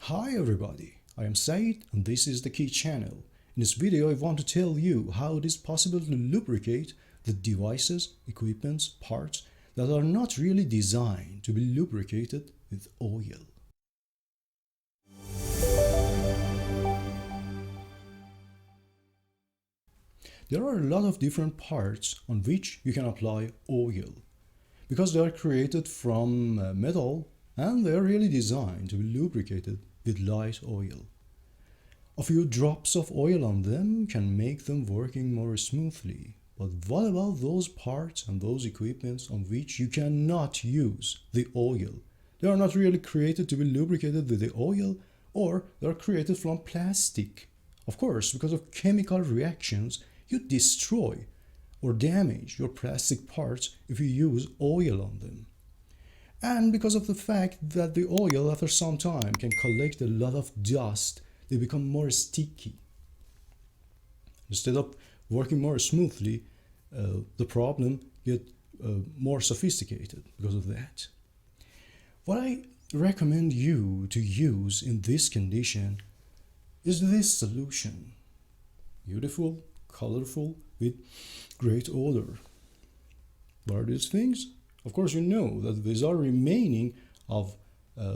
Hi everybody, I am Saeed and this is the Key channel. In this video I want to tell you how it is possible to lubricate the devices, equipments, parts that are not really designed to be lubricated with oil. There are a lot of different parts on which you can apply oil because they are created from metal and they are really designed to be lubricated with light oil. A few drops of oil on them can make them working more smoothly. But what about those parts and those equipments on which you cannot use the oil? They are not really created to be lubricated with the oil, or they are created from plastic. Of course, because of chemical reactions, you destroy or damage your plastic parts if you use oil on them. And because of the fact that the oil after some time can collect a lot of dust, they become more sticky. Instead of working more smoothly, the problem gets more sophisticated because of that. What I recommend you to use in this condition is this solution. Beautiful, colorful, with great odor. What are these things? Of course, you know that these are remaining of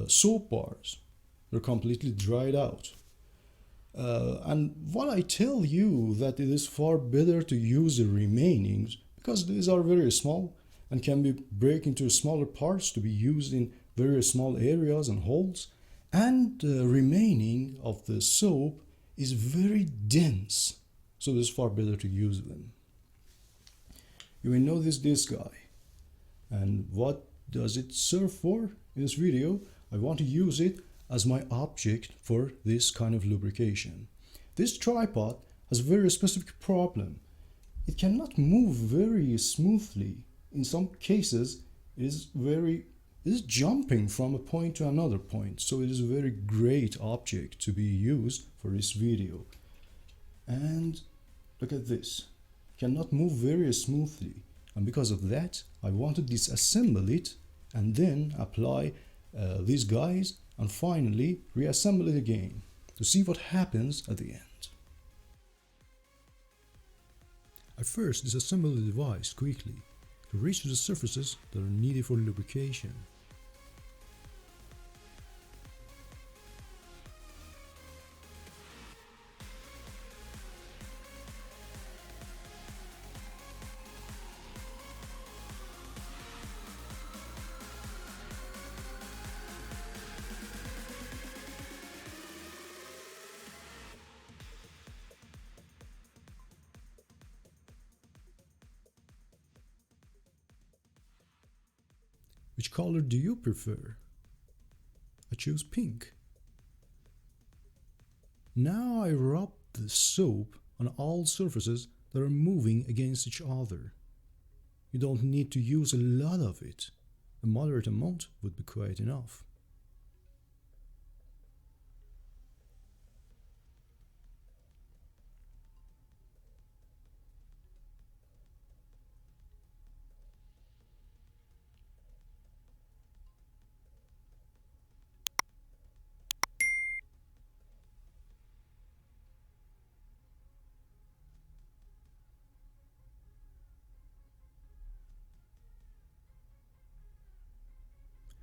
soap bars. They're completely dried out. And what I tell you that it is far better to use the remainings because these are very small and can be break into smaller parts to be used in very small areas and holes. And the remaining of the soap is very dense, so it's far better to use them. You may notice this guy. And what does it serve for? In this video, I want to use it as my object for this kind of lubrication. This tripod has a very specific problem. It cannot move very smoothly. In some cases, it is jumping from a point to another point. So it is a very great object to be used for this video. And look at this. It cannot move very smoothly. And because of that, I want to disassemble it and then apply these guys and finally reassemble it again to see what happens at the end. I first disassemble the device quickly to reach the surfaces that are needed for lubrication. Which color do you prefer? I choose pink. Now I rub the soap on all surfaces that are moving against each other. You don't need to use a lot of it. A moderate amount would be quite enough.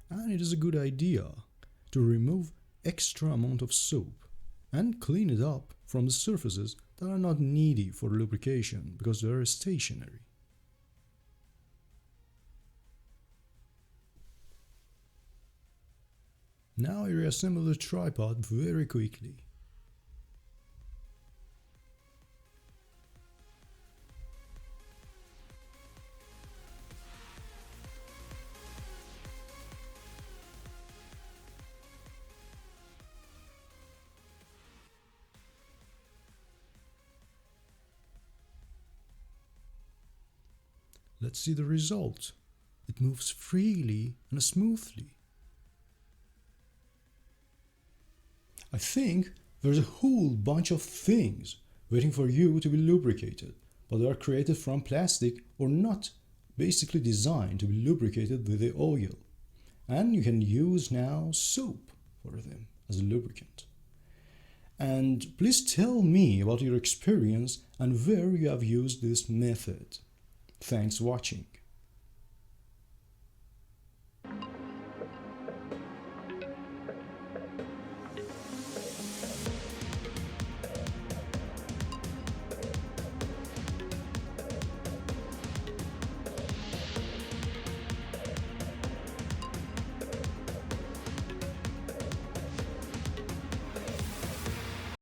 And it is a good idea to remove extra amount of soap and clean it up from the surfaces that are not needy for lubrication because they are stationary. Now I reassemble the tripod very quickly. Let's see the result. It moves freely and smoothly. I think there's a whole bunch of things waiting for you to be lubricated, but they are created from plastic or not basically designed to be lubricated with the oil. And you can use now soap for them. as a lubricant. And please tell me about your experience and where you have used this method. Thanks for watching.